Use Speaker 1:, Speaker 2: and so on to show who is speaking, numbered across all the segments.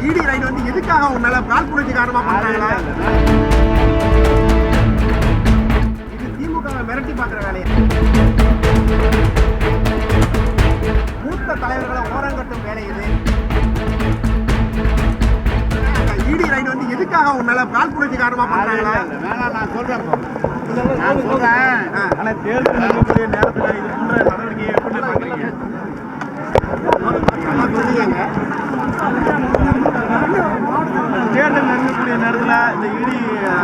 Speaker 1: இடி ரைடு வந்து எதுக்காக உன் மேல காழ்ப்புணர்ச்சி காரணமா பண்றாங்களா? இது திமுக மிரட்டி பாக்குற வேலையை. மூத்த தலைவர்களை ஓரங்கட்டும் வேலை இது. இடி ரைடு வந்து எதுக்காக உன் மேல காழ்ப்புணர்ச்சி காரணமா பண்றாங்களா?
Speaker 2: நான் சொல்றேன் ஆனா தேர்தல் நெருங்கக்கூடிய நேரத்துல இது போன்ற நடவடிக்கையை எப்படி பாக்குறீங்க? தேர்தல் நெருங்கக்கூடிய நேரத்தில் இந்த இடி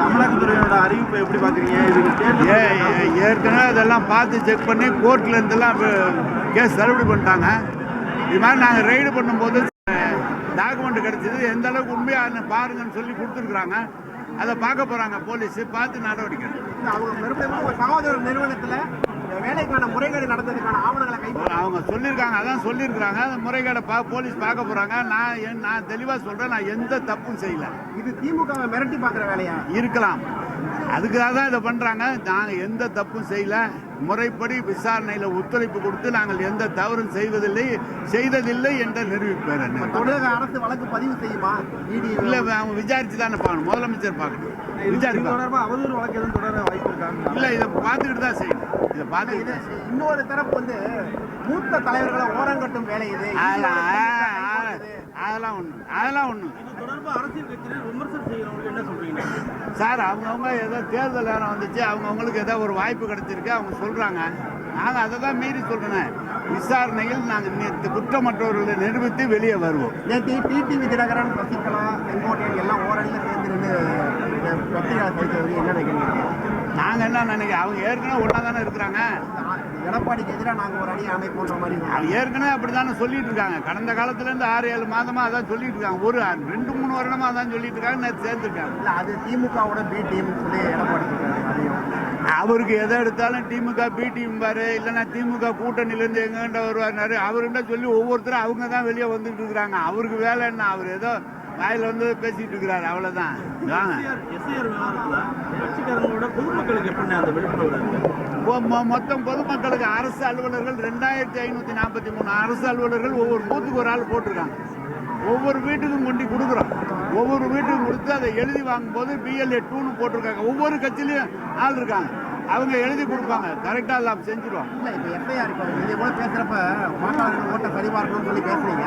Speaker 2: அமலாக்கத்துறையோட அறிவிப்பை எப்படி பார்க்குறீங்க? இதுக்கு ஏற்கனவே அதெல்லாம் பார்த்து செக் பண்ணி கோர்ட்டில் இருந்தெல்லாம் கேஸ் தள்ளுபடி பண்ணிட்டாங்க. இது மாதிரி நாங்கள் ரைடு பண்ணும்போது டாக்குமெண்ட் கிடைச்சது, எந்த அளவுக்கு உண்மையாக பாருங்கன்னு சொல்லி கொடுத்துருக்குறாங்க. அதை பார்க்க போகிறாங்க போலீஸ், பார்த்து நடவடிக்கை.
Speaker 1: அவங்க மறுபடியும் சகோதர நிறுவனத்தில் வேலைக்கான முறைகேடு நடந்ததுக்கான ஆவணங்களை
Speaker 2: அவங்க சொல்லியிருக்காங்க, அதான் சொல்லியிருக்கிறாங்க. அந்த முறைகேடை போலீஸ் பார்க்க போறாங்க. நான் தெளிவா சொல்றேன், நான் எந்த தப்பும் செய்யல.
Speaker 1: இது திமுக மிரட்டி பார்க்குற வேலையா
Speaker 2: இருக்கலாம், அதுக்காக தான் இதை பண்றாங்க. நாங்கள் எந்த தப்பும் செய்யல. முறைப்படி விசாரணையில ஒத்துழைப்பு கொடுத்து நாங்கள் எந்த தவறும் செய்ததில்லை என்று நிரூபிப்பேன்.
Speaker 1: தமிழக அரசு வழக்கு பதிவு செய்யுமா?
Speaker 2: இல்ல, அவங்க விசாரிச்சு தானே பார்க்கணும். முதலமைச்சர் பார்க்கணும்.
Speaker 1: அவதூறு வழக்கு எதுவும் தொடர வாய்ப்பு இருக்காங்க?
Speaker 2: இல்ல, இதை பார்த்துக்கிட்டு தான் செய்யணும். இதை பார்த்துக்கிட்டு
Speaker 1: இன்னொரு தரப்பு வந்து மூத்த தலைவர்களை ஓரங்கட்டும் வேலை இது.
Speaker 2: அதெல்லாம் ஒண்ணு
Speaker 1: அரசியல் கட்சியினர் விமர்சனம் செய்யறவங்களுக்கு என்ன சொல்றீங்க
Speaker 2: சார்? அவங்கவுங்க ஏதோ தேர்தல் நேரம் வந்துச்சு, அவங்கவுங்களுக்கு ஏதோ ஒரு வாய்ப்பு கிடைச்சிருக்கு, அவங்க சொல்றாங்க. நாங்கள் அதை தான் மீறி சொல்றேன். விசாரணையில் நாங்கள் குற்றமற்றவர்களை நிரூபித்து வெளியே வருவோம்.
Speaker 1: நேற்று டிடிவி தினகரன், சசிகலா, செங்கோட்டையன் எல்லாம் ஓரணியில் சேர்ந்து நின்று பத்திரிகை படித்தவர்கள் என்ன நினைக்கிறீங்க?
Speaker 2: நாங்கள் என்ன நினைக்கிறோம், அவங்க ஏற்கனவே ஒன்றா தானே இருக்கிறாங்க.
Speaker 1: எடப்பாடிக்கு எதிராக நாங்கள் ஒரு அணி அமைப்போன்ற மாதிரி
Speaker 2: ஏற்கனவே அப்படி தானே சொல்லிட்டு இருக்காங்க. கடந்த காலத்துலேருந்து 6-7 மாதமாக அதான் சொல்லிட்டு இருக்காங்க. ஒரு 2-3 வருடமாக அதான் சொல்லிட்டு இருக்காங்க. நேற்று சேர்ந்துருக்காங்க.
Speaker 1: இல்லை, அது திமுகவோட பி டீம் சொல்லி எடப்பாடி சொல்றாரு.
Speaker 2: அவருக்கு எதை எடுத்தாலும் திமுக பி டீம் பாரு, இல்லைன்னா திமுக கூட்டணியிலேருந்து எங்ககிட்ட வருவாரு. அவர்கிட்ட சொல்லி ஒவ்வொருத்தரும் அவங்க தான் வெளியே வந்துட்டு இருக்கிறாங்க. அவருக்கு வேலை என்ன? அவர் ஏதோ வாயில வந்து பேசிட்டு இருக்கிறாரு, அவ்வளவுதான். மொத்தம் பொதுமக்களுக்கு அரசு அலுவலர்கள் 2543 அரசு அலுவலர்கள் ஒவ்வொரு பூத்துக்கு ஒரு ஆள் போட்டிருக்காங்க. ஒவ்வொரு வீட்டுக்கும் கொண்டு கொடுக்குறோம். ஒவ்வொரு வீட்டுக்கும் கொடுத்து அதை எழுதி வாங்கும் போது BLA 2ன்னு போட்டிருக்காங்க. ஒவ்வொரு கட்சியிலையும் ஆள் இருக்காங்க, அவங்க எழுதி கொடுப்பாங்க. கரெக்டா எல்லாம் செஞ்சிருவாங்க.
Speaker 1: இல்லை, இப்போ எஃப்ஐஆர் இப்போ இதே போல பேசுறப்ப வாக்காளர்கள் ஓட்டை சரிபார்க்கணும்னு சொல்லி பேசுறீங்க.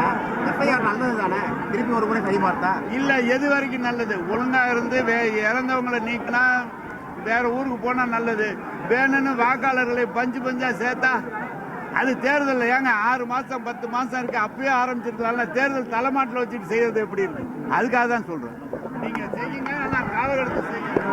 Speaker 1: எஃப்ஐஆர் நல்லது தானே? திருப்பி ஒரு முறை சரிபார்த்தா
Speaker 2: இல்லை, எது வரைக்கும் நல்லது? ஒழுங்கா இருந்து இறந்தவங்களை நீக்கினா வேற ஊருக்கு போனா நல்லது. வேணும்னு வாக்காளர்களை பஞ்சா சேர்த்தா அது தேர்தல் ஏங்க 6 மாசம் 10 மாசம் இருக்கு, அப்பயே ஆரம்பிச்சிருக்கலாம்ல. தேர்தல் தலைமாட்டில் வச்சுட்டு செய்யறது எப்படி இருக்கு? அதுக்காக தான் சொல்றேன். நீங்க செய்யுங்க, நான் காலகட்டத்தை செய்யுங்க.